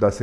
10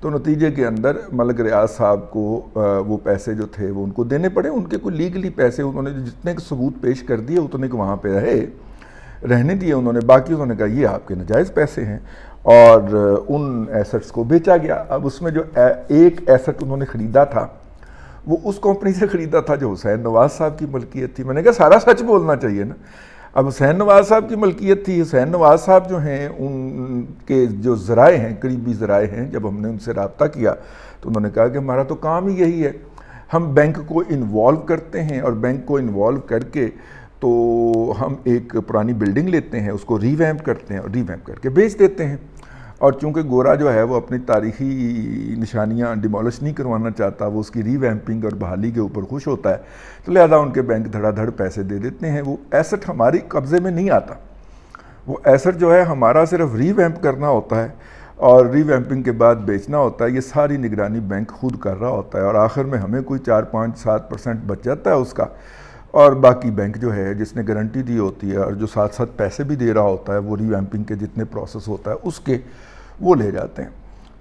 تو نتیجے کے اندر ملک ریاض صاحب کو وہ پیسے جو تھے وہ ان کو دینے پڑے. ان کے کوئی لیگلی پیسے انہوں نے جتنے ثبوت پیش کر دیے اتنے کے وہاں پہ رہنے دیے انہوں نے, باقی انہوں نے کہا یہ آپ کے ناجائز پیسے ہیں, اور ان ایسٹس کو بیچا گیا. اب اس میں جو ایک ایسٹ انہوں نے خریدا تھا وہ اس کمپنی سے خریدا تھا جو حسین نواز صاحب کی ملکیت تھی. میں نے کہا سارا سچ بولنا چاہیے نا. اب حسین نواز صاحب کی ملکیت تھی. حسین نواز صاحب جو ہیں ان کے جو ذرائع ہیں, قریبی ذرائع ہیں, جب ہم نے ان سے رابطہ کیا تو انہوں نے کہا کہ ہمارا تو کام ہی یہی ہے, ہم بینک کو انوالو کرتے ہیں اور بینک کو انوالو کر کے تو ہم ایک پرانی بلڈنگ لیتے ہیں, اس کو ری ویمپ کرتے ہیں اور ری ویمپ کر کے بیچ دیتے ہیں. اور چونکہ گورا جو ہے وہ اپنی تاریخی نشانیاں ڈیمولش نہیں کروانا چاہتا, وہ اس کی ری ویمپنگ اور بحالی کے اوپر خوش ہوتا ہے, تو لہذا ان کے بینک دھڑا دھڑ پیسے دے دیتے ہیں. وہ ایسٹ ہماری قبضے میں نہیں آتا, وہ ایسٹ جو ہے ہمارا صرف ری ویمپ کرنا ہوتا ہے اور ری ویمپنگ کے بعد بیچنا ہوتا ہے. یہ ساری نگرانی بینک خود کر رہا ہوتا ہے, اور آخر میں ہمیں کوئی 4-5-7% بچ جاتا ہے اس کا, اور باقی بینک جو ہے جس نے گارنٹی دی ہوتی ہے اور جو ساتھ ساتھ پیسے بھی دے رہا ہوتا ہے وہ ری ویمپنگ کے جتنے پروسیس ہوتا ہے اس کے وہ لے جاتے ہیں.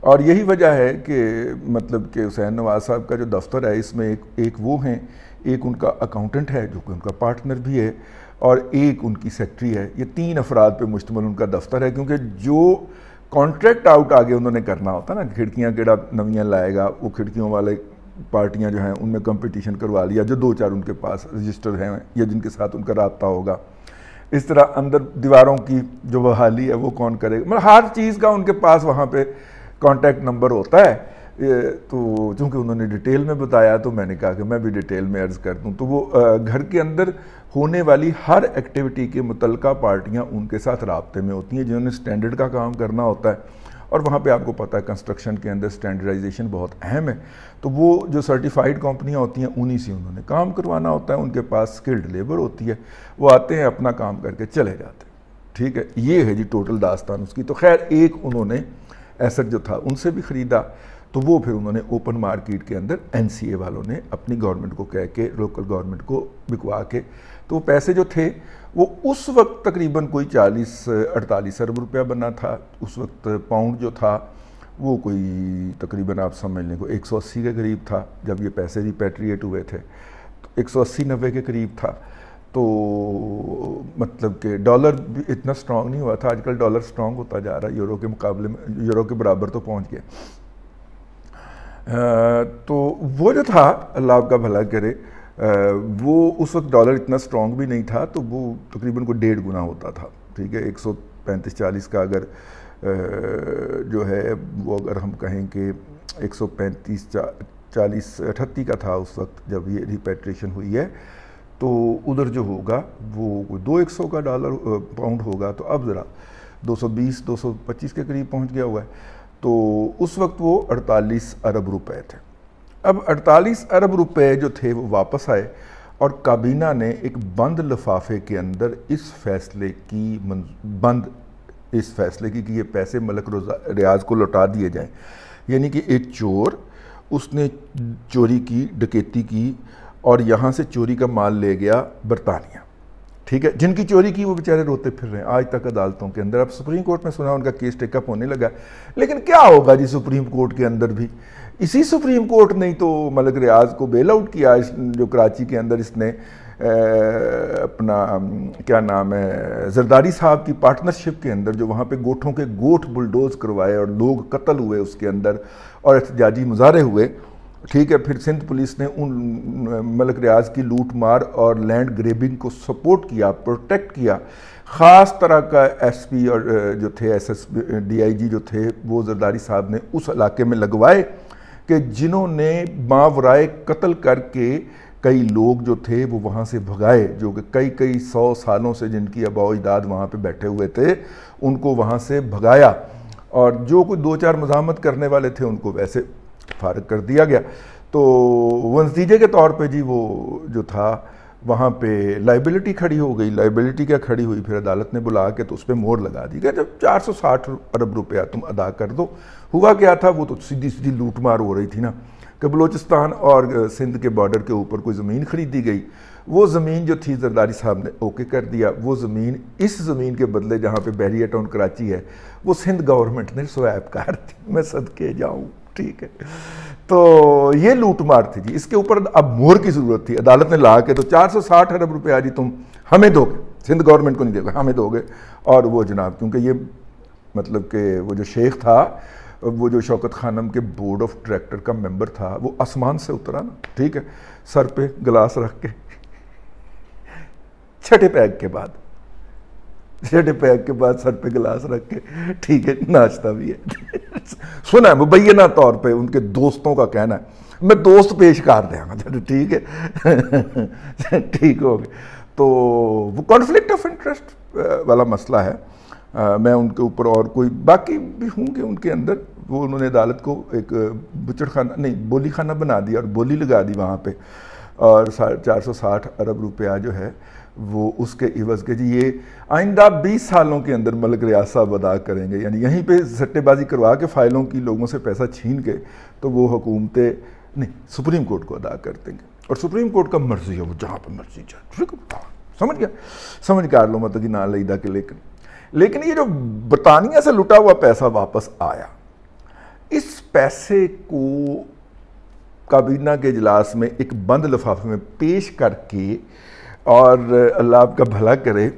اور یہی وجہ ہے کہ مطلب کہ حسین نواز صاحب کا جو دفتر ہے اس میں ایک وہ ہیں, ایک ان کا اکاؤنٹنٹ ہے جو کہ ان کا پارٹنر بھی ہے, اور ایک ان کی سیکٹری ہے. یہ 3 افراد پہ مشتمل ان کا دفتر ہے, کیونکہ جو کانٹریکٹ آؤٹ آگے انہوں نے کرنا ہوتا نا, کھڑکیاں کیڑا نویاں لائے گا, وہ کھڑکیوں والے پارٹیاں جو ہیں ان میں کمپٹیشن کروا لیا, جو 2-4 ان کے پاس رجسٹر ہیں یا جن کے ساتھ ان کا رابطہ ہوگا. اس طرح اندر دیواروں کی جو بحالی ہے وہ کون کرے گا, مطلب ہر چیز کا ان کے پاس وہاں پہ کانٹیکٹ نمبر ہوتا ہے. تو چونکہ انہوں نے ڈیٹیل میں بتایا تو میں نے کہا کہ میں بھی ڈیٹیل میں عرض کر دوں. تو وہ گھر کے اندر ہونے والی ہر ایکٹیویٹی کے متعلقہ پارٹیاں ان کے ساتھ رابطے میں ہوتی ہیں جنہوں نے سٹینڈرڈ کا کام کرنا ہوتا ہے, اور وہاں پہ آپ کو پتہ ہے کنسٹرکشن کے اندر سٹینڈرڈائزیشن بہت اہم ہے. تو وہ جو سرٹیفائیڈ کمپنیاں ہوتی ہیں انہی سے انہوں نے کام کروانا ہوتا ہے, ان کے پاس سکلڈ لیبر ہوتی ہے, وہ آتے ہیں اپنا کام کر کے چلے جاتے ہیں. ٹھیک ہے, یہ ہے جی ٹوٹل داستان اس کی. تو خیر ایک انہوں نے ایسٹ جو تھا ان سے بھی خریدا, تو وہ پھر انہوں نے اوپن مارکیٹ کے اندر NCA والوں نے اپنی گورنمنٹ کو کہہ کے, لوکل گورنمنٹ کو بکوا کے, تو وہ پیسے جو تھے وہ اس وقت تقریباً کوئی 40-48 ارب روپیہ بنا تھا. اس وقت پاؤنڈ جو تھا وہ کوئی تقریباً آپ سمجھ لیں کو 180 کے قریب تھا جب یہ پیسے ریپیٹریٹ ہوئے تھے, تو 180-90 کے قریب تھا. تو مطلب کہ ڈالر بھی اتنا سٹرونگ نہیں ہوا تھا. آج کل ڈالر سٹرونگ ہوتا جا رہا ہے, یورو کے مقابلے میں یورو کے برابر تو پہنچ گیا. تو وہ جو تھا اللہ آپ کا بھلا کرے, وہ اس وقت ڈالر اتنا سٹرونگ بھی نہیں تھا, تو وہ تقریباً کوئی 1.5 گنا ہوتا تھا. ٹھیک ہے, 135-40 کا اگر جو ہے وہ اگر ہم کہیں کہ 135-40-38 کا تھا اس وقت جب یہ ریپیٹریشن ہوئی ہے, تو ادھر جو ہوگا وہ کوئی 200 کا ڈالر پاؤنڈ ہوگا, تو اب ذرا 220-225 کے قریب پہنچ گیا ہوا ہے. تو اس وقت وہ 48 ارب روپے تھے. اب 48 ارب روپے جو تھے وہ واپس آئے, اور کابینہ نے ایک بند لفافے کے اندر اس فیصلے کی کہ یہ پیسے ملک ریاض کو لوٹا دیے جائیں. یعنی کہ ایک چور, اس نے چوری کی, ڈکیتی کی, اور یہاں سے چوری کا مال لے گیا برطانیہ. ٹھیک ہے, جن کی چوری کی وہ بیچارے روتے پھر رہے ہیں آج تک عدالتوں کے اندر. اب سپریم کورٹ میں سنا ان کا کیس ٹیک اپ ہونے لگا, لیکن کیا ہوگا جی سپریم کورٹ کے اندر بھی. اسی سپریم کورٹ نے تو ملک ریاض کو بیل آؤٹ کیا, جو کراچی کے اندر اس نے اپنا کیا نام ہے زرداری صاحب کی پارٹنرشپ کے اندر جو وہاں پہ گوٹھوں کے گوٹھ بلڈوز کروائے اور لوگ قتل ہوئے اس کے اندر اور احتجاجی مظاہرے ہوئے. ٹھیک ہے, پھر سندھ پولیس نے ان ملک ریاض کی لوٹ مار اور لینڈ گریبنگ کو سپورٹ کیا, پروٹیکٹ کیا. خاص طرح کا ایس پی اور جو تھے DIG جو تھے وہ زرداری صاحب نے اس علاقے میں لگوائے کہ جنہوں نے ماورائے قتل کر کے کئی لوگ جو تھے وہ وہاں سے بھگائے, جو کہ کئی 100 سالوں سے جن کی آباء و اجداد وہاں پہ بیٹھے ہوئے تھے ان کو وہاں سے بھگایا, اور جو کوئی 2-4 مزاحمت کرنے والے تھے ان کو ویسے فارغ کر دیا گیا. تو وہ نتیجے کے طور پہ جی وہ جو تھا وہاں پہ لائبلٹی کھڑی ہو گئی. لائبلٹی کیا کھڑی ہوئی, پھر عدالت نے بلا کے تو اس پہ مور لگا دی گیا, جب 460 ارب روپیہ تم ادا کر دو. ہوا کیا تھا, وہ تو سیدھی لوٹ مار ہو رہی تھی نا, کہ بلوچستان اور سندھ کے بارڈر کے اوپر کوئی زمین خریدی گئی. وہ زمین جو تھی زرداری صاحب نے اوکے کر دیا, وہ زمین اس زمین کے بدلے جہاں پہ بحریہ ٹاؤن کراچی ہے وہ سندھ گورنمنٹ نے سویپ کر دی. میں صدقے جاؤں. ٹھیک ہے، تو یہ لوٹ مار تھی جی. اس کے اوپر اب مہر کی ضرورت تھی. عدالت نے لا کے تو 460 ارب روپیہ جی تم ہمیں دو گے، سندھ گورنمنٹ کو نہیں دے گا، ہمیں دو گے. اور وہ جناب کیونکہ یہ مطلب کہ وہ جو شیخ تھا، وہ جو شوکت خانم کے بورڈ آف ڈائریکٹر کا ممبر تھا، وہ آسمان سے اترا نا، ٹھیک ہے، سر پہ گلاس رکھ کے، چھٹے پیگ کے بعد سر پہ گلاس رکھ کے، ٹھیک ہے، ناچتا بھی ہے. سنا ہے مبینہ طور پہ ان کے دوستوں کا کہنا ہے، میں دوست پیش کر دیا گا، ٹھیک ہے، ٹھیک ہو گیا. تو وہ کانفلکٹ آف انٹرسٹ والا مسئلہ ہے. میں ان کے اوپر اور کوئی باقی بھی ہوں گے ان کے اندر، وہ انہوں نے عدالت کو ایک بچڑ خانہ نہیں بولی خانہ بنا دیا اور بولی لگا دی وہاں پہ، اور 460 ارب روپیہ جو ہے وہ اس کے عوض کے جی یہ آئندہ 20 سالوں کے اندر ملک ریاض صاحب ادا کریں گے. یعنی یہیں پہ سٹے بازی کروا کے فائلوں کی لوگوں سے پیسہ چھین کے تو وہ حکومتیں نہیں سپریم کورٹ کو ادا کر دیں گے. اور سپریم کورٹ کا مرضی ہے، وہ جہاں پہ مرضی جائے. سمجھ کر لو مطلب کہ نہ لیدہ کے. لیکن یہ جو برطانیہ سے لٹا ہوا پیسہ واپس آیا، اس پیسے کو کابینہ کے اجلاس میں ایک بند لفافے میں پیش کر کے، اور اللہ آپ کا بھلا کرے،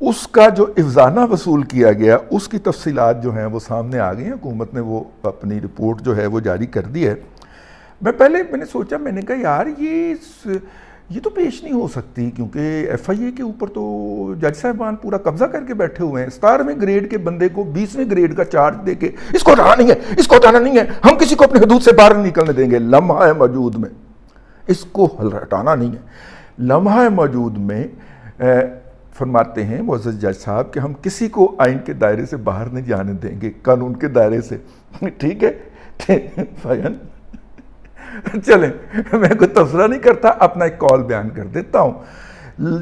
اس کا جو افزانہ وصول کیا گیا اس کی تفصیلات جو ہیں وہ سامنے آ گئی ہیں. حکومت نے وہ اپنی رپورٹ جو ہے وہ جاری کر دی ہے. میں نے سوچا، میں نے کہا یار یہ تو پیش نہیں ہو سکتی، کیونکہ ایف آئی اے کے اوپر تو جج صاحبان پورا قبضہ کر کے بیٹھے ہوئے ہیں. 17ویں گریڈ کے بندے کو 20ویں گریڈ کا چارج دے کے اس کو ہٹانا نہیں ہے، اس کو ہٹانا نہیں ہے، ہم کسی کو اپنے حدود سے باہر نہیں نکلنے دیں گے. لمحہ موجود میں اس کو ہٹانا نہیں ہے. لمحہ موجود میں فرماتے ہیں معزز جج صاحب کہ ہم کسی کو آئین کے دائرے سے باہر نہیں جانے دیں گے، قانون کے دائرے سے. ٹھیک ہے فائن. چلیں، میں کوئی تبصرہ نہیں کرتا، اپنا ایک کال بیان کر دیتا ہوں.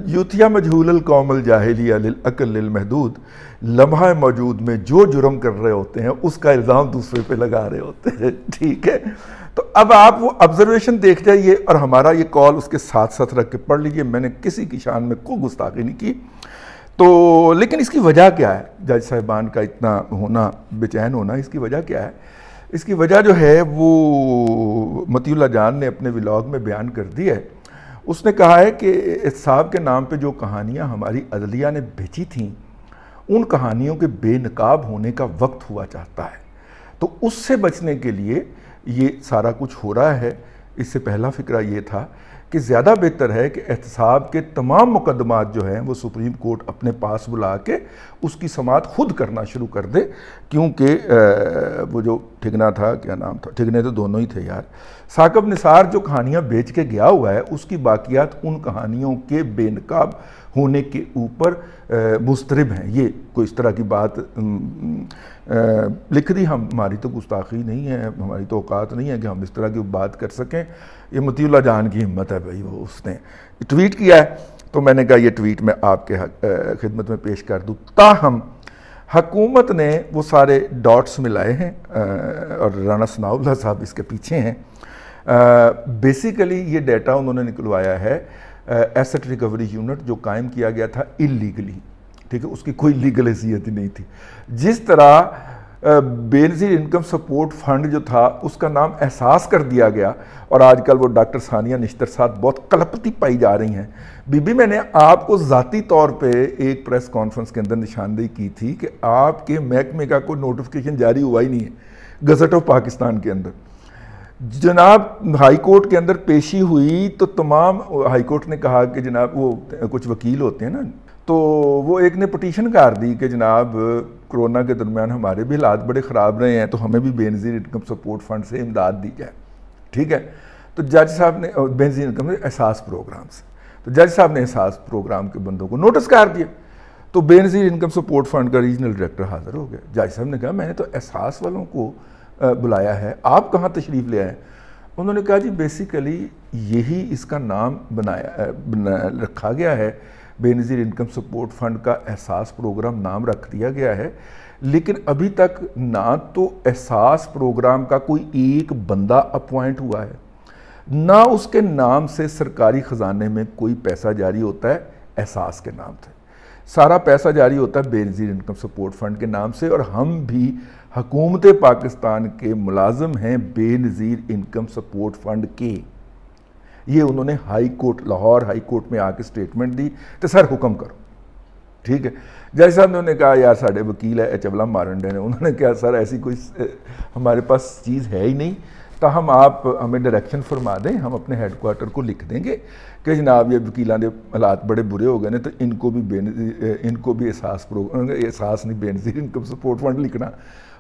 یوتھیا مجہول القوم الجاہلیہ للعقل للمحدود، لمحہ موجود میں جو جرم کر رہے ہوتے ہیں اس کا الزام دوسرے پہ لگا رہے ہوتے ہیں. ٹھیک ہے، تو اب آپ وہ آبزرویشن دیکھ جائیے اور ہمارا یہ کال اس کے ساتھ ساتھ رکھ کے پڑھ لیجئے. میں نے کسی کی شان میں کوئی گستاخی نہیں کی. تو لیکن اس کی وجہ کیا ہے؟ جج صاحبان کا اتنا ہونا، بے چین ہونا، اس کی وجہ کیا ہے؟ اس کی وجہ جو ہے وہ مطیع اللہ جان نے اپنے ولاگ میں بیان کر دی ہے. اس نے کہا ہے کہ احتساب کے نام پہ جو کہانیاں ہماری عدلیہ نے بھیجی تھیں، ان کہانیوں کے بے نقاب ہونے کا وقت ہوا چاہتا ہے. تو اس سے بچنے کے لیے یہ سارا کچھ ہو رہا ہے. اس سے پہلا فکرہ یہ تھا کہ زیادہ بہتر ہے کہ احتساب کے تمام مقدمات جو ہیں وہ سپریم کورٹ اپنے پاس بلا کے اس کی سماعت خود کرنا شروع کر دے. کیونکہ وہ جو ٹھگنا تھا، کیا نام تھا، ٹھگنے تو دونوں ہی تھے یار، ثاقب نثار جو کہانیاں بیچ کے گیا ہوا ہے، اس کی باقیات ان کہانیوں کے بے نقاب ہونے کے اوپر مسترب ہیں. یہ کوئی اس طرح کی بات لکھ دی، ہماری تو گستاخی نہیں ہے، ہماری تو اوقات نہیں ہے کہ ہم اس طرح کی بات کر سکیں. یہ مطیع اللہ جان کی ہمت ہے بھائی، وہ اس نے ٹویٹ کیا ہے تو میں نے کہا یہ ٹویٹ میں آپ کے خدمت میں پیش کر دوں. تاہم حکومت نے وہ سارے ڈاٹس ملائے ہیں اور رانا ثناء اللہ صاحب اس کے پیچھے ہیں. بیسیکلی یہ ڈیٹا انہوں نے نکلوایا ہے ایسٹ ریکوری یونٹ جو قائم کیا گیا تھا اللیگلی. ٹھیک ہے، اس کی کوئی لیگل حیثیت ہی نہیں تھی. جس طرح بے نظیر انکم سپورٹ فنڈ جو تھا اس کا نام احساس کر دیا گیا، اور آج کل وہ ڈاکٹر ثانیہ نشتر ساتھ بہت کلپتی پائی جا رہی ہیں. میں نے آپ کو ذاتی طور پہ ایک پریس کانفرنس کے اندر نشاندہی کی تھی کہ آپ کے محکمے کا کوئی نوٹیفیکیشن جاری ہوا ہی نہیں ہے گزٹ آف پاکستان کے اندر. جناب ہائی کورٹ کے اندر پیشی ہوئی تو تمام ہائی کورٹ نے کہا کہ جناب وہ کچھ وکیل ہوتے ہیں نا، تو وہ ایک نے پٹیشن کر دی کہ جناب کرونا کے درمیان ہمارے بھی حالات بڑے خراب رہے ہیں تو ہمیں بھی بے نظیر انکم سپورٹ فنڈ سے امداد دی جائے. ٹھیک ہے، تو جج صاحب نے بے نظیر انکم احساس پروگرام سے، تو جج صاحب نے احساس پروگرام کے بندوں کو نوٹس کر دیا. تو بے نظیر انکم سپورٹ فنڈ کا ریجنل ڈائریکٹر حاضر ہو گیا. جج صاحب نے کہا میں نے تو احساس والوں کو بلایا ہے، آپ کہاں تشریف لے آئے؟ انہوں نے کہا جی بیسیکلی یہی اس کا نام رکھا گیا ہے، بے نظیر انکم سپورٹ فنڈ کا احساس پروگرام نام رکھ دیا گیا ہے، لیکن ابھی تک نہ تو احساس پروگرام کا کوئی ایک بندہ اپوائنٹ ہوا ہے، نہ اس کے نام سے سرکاری خزانے میں کوئی پیسہ جاری ہوتا ہے احساس کے نام سے. سارا پیسہ جاری ہوتا ہے بے نظیر انکم سپورٹ فنڈ کے نام سے، اور ہم بھی حکومت پاکستان کے ملازم ہیں بے نظیر انکم سپورٹ فنڈ کے۔ یہ انہوں نے high court, Lahore high court میں آ کے سٹیٹمنٹ دی تو سر حکم کرو، ٹھیک ہے۔ جج صاحب نے انہوں نے کہا یار ساڑھے وکیل ہے چبلا مارنڈے نے، انہوں نے کہا سر ایسی کوئی ہمارے پاس چیز ہے ہی نہیں، تاہم آپ ہمیں ڈائریکشن فرما دیں، ہم اپنے ہیڈ کوارٹر کو لکھ دیں گے کہ جناب یہ وکیلان کے حالات بڑے برے ہو گئے ہیں، تو ان کو بھی احساس نہیں بے نظیر انکم سپورٹ فنڈ لکھنا۔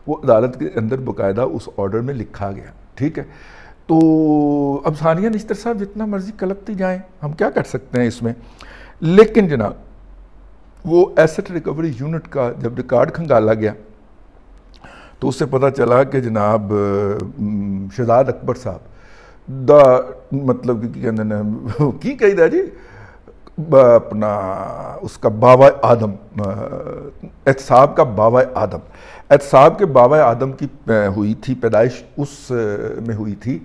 وہ عدالت کے اندر باقاعدہ اس آرڈر میں لکھا گیا، ٹھیک ہے۔ تو اب ثانیہ نشتر صاحب جتنا مرضی کلپتی جائیں، ہم کیا کر سکتے ہیں اس میں، لیکن جناب وہ ایسٹ ریکوری یونٹ کا جب ریکارڈ کھنگالا گیا تو اس سے پتہ چلا کہ جناب شہزاد اکبر صاحب مطلب کی کہی دا جی اپنا اس کا باوا آدم، احتساب کا باوا آدم، احتساب کے باوا آدم کی ہوئی تھی پیدائش، اس میں ہوئی تھی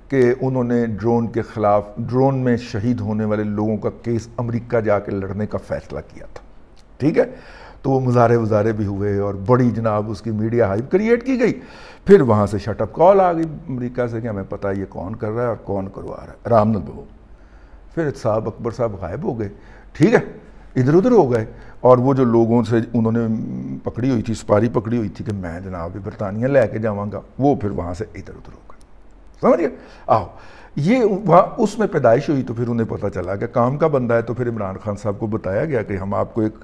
کہ انہوں نے ڈرون کے خلاف، ڈرون میں شہید ہونے والے لوگوں کا کیس امریکہ جا کے لڑنے کا فیصلہ کیا تھا، ٹھیک ہے۔ تو وہ مظاہرے بھی ہوئے اور بڑی جناب اس کی میڈیا ہائپ کریٹ کی گئی، پھر وہاں سے شٹ اپ کال آ گئی امریکہ سے کہ ہمیں پتہ یہ کون کر رہا ہے اور کون کروا رہا ہے، رام نل ببو۔ پھر احتساب اکبر صاحب غائب ہو گئے، ٹھیک ہے، ادھر ادھر ہو گئے، اور وہ جو لوگوں سے انہوں نے پکڑی ہوئی تھی، سپاری پکڑی ہوئی تھی کہ میں جناب برطانیہ لے کے جاؤں گا، وہ پھر وہاں سے ادھر ادھر ہو گئے، سمجھ گئے۔ آؤ یہ وہاں اس میں پیدائش ہوئی تو پھر انہیں پتہ چلا کہ کام کا بندہ ہے، تو پھر عمران خان صاحب کو بتایا گیا کہ ہم آپ کو ایک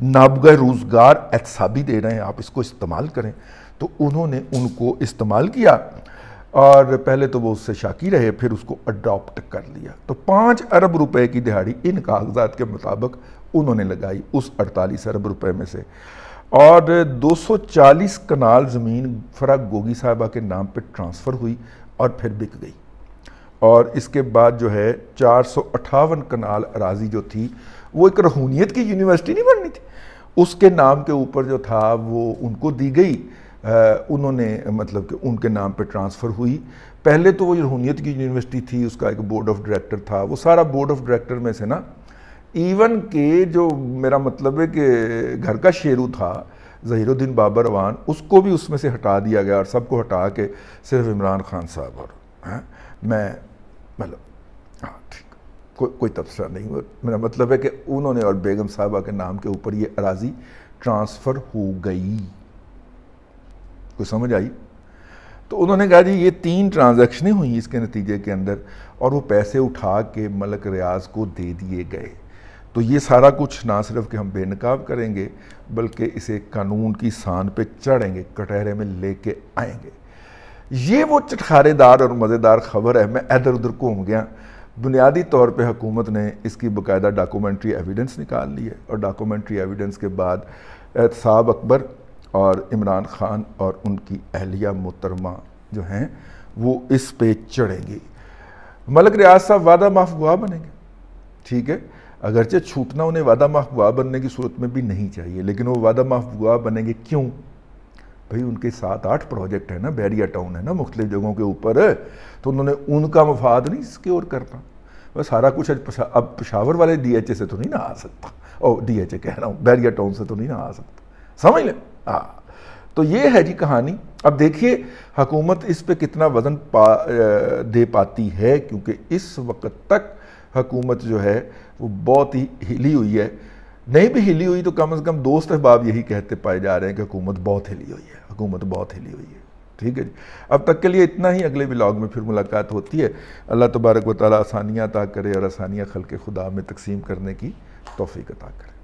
نابغہ روزگار احتسابی دے رہے ہیں، آپ اس کو استعمال کریں۔ تو انہوں نے ان کو استعمال کیا، اور پہلے تو وہ اس سے شاکی رہے، پھر اس کو اڈاپٹ کر لیا۔ تو 5 ارب روپے کی دہاڑی ان کاغذات کے مطابق انہوں نے لگائی اس 48 ارب روپے میں سے، اور 240 کنال زمین فرح گوگی صاحبہ کے نام پہ ٹرانسفر ہوئی اور پھر بک گئی، اور اس کے بعد جو ہے 458 کنال اراضی جو تھی وہ ایک روحانیت کی یونیورسٹی نہیں بننی تھی، اس کے نام کے اوپر جو تھا وہ ان کو دی گئی، انہوں نے مطلب کہ ان کے نام پہ ٹرانسفر ہوئی۔ پہلے تو وہ روحانیت کی یونیورسٹی تھی، اس کا ایک بورڈ آف ڈائریکٹر تھا، وہ سارا بورڈ آف ڈائریکٹر میں سے نا ایون کہ جو میرا مطلب ہے کہ گھر کا شیرو تھا ظہیر الدین بابر اوان، اس کو بھی اس میں سے ہٹا دیا گیا، اور سب کو ہٹا کے صرف عمران خان صاحب اور میں مطلب ٹھیک کوئی تبصرہ نہیں، میرا مطلب ہے کہ انہوں نے اور بیگم صاحبہ کے نام کے اوپر یہ اراضی ٹرانسفر ہو گئی، کوئی سمجھ آئی؟ تو انہوں نے کہا جی یہ 3 ٹرانزیکشنیں ہوئیں اس کے نتیجے کے اندر، اور وہ پیسے اٹھا کے ملک ریاض کو دے دیے گئے۔ تو یہ سارا کچھ نہ صرف کہ ہم بے نقاب کریں گے، بلکہ اسے قانون کی سان پہ چڑھیں گے، کٹہرے میں لے کے آئیں گے۔ یہ وہ چٹخارے دار اور مزیدار خبر ہے، میں ادھر ادھر گھوم گیا۔ بنیادی طور پہ حکومت نے اس کی باقاعدہ ڈاکومنٹری ایویڈنس نکال لی ہے، اور ڈاکومنٹری ایویڈنس کے بعد احتساب اکبر اور عمران خان اور ان کی اہلیہ محترمہ جو ہیں وہ اس پہ چڑھیں گی۔ ملک ریاض صاحب وعدہ معاف گواہ بنیں گے، ٹھیک ہے، اگرچہ چھوٹنا انہیں وعدہ معاف گواہ بننے کی صورت میں بھی نہیں چاہیے، لیکن وہ وعدہ معاف گواہ بنیں گے کیوں؟ بھئی ان کے 7-8 پروجیکٹ ہیں نا، بیریا ٹاؤن ہے نا، مختلف جگہوں کے اوپر، تو انہوں نے ان کا مفاد نہیں سیکیور کرنا، بس سارا کچھ اب پشاور والے ڈی ایچ اے سے تو نہیں نہ آ سکتا، او ڈی ایچ اے کہہ رہا ہوں، بیریا ٹاؤن سے تو نہیں نہ آ سکتا، سمجھ لیں؟ تو یہ ہے جی کہانی۔ اب دیکھیے حکومت اس پہ کتنا وزن دے پاتی ہے، کیونکہ اس وقت تک حکومت جو ہے وہ بہت ہی ہلی ہوئی ہے، نہیں بھی ہلی ہوئی تو کم از کم دوست احباب یہی کہتے پائے جا رہے ہیں کہ حکومت بہت ہلی ہوئی ہے، حکومت بہت ہلی ہوئی ہے، ٹھیک ہے جی۔ اب تک کے لیے اتنا ہی، اگلے ولاگ میں پھر ملاقات ہوتی ہے۔ اللہ تبارک و تعالیٰ آسانیاں عطا کرے اور آسانیاں خلق خدا میں تقسیم کرنے کی توفیق عطا کرے۔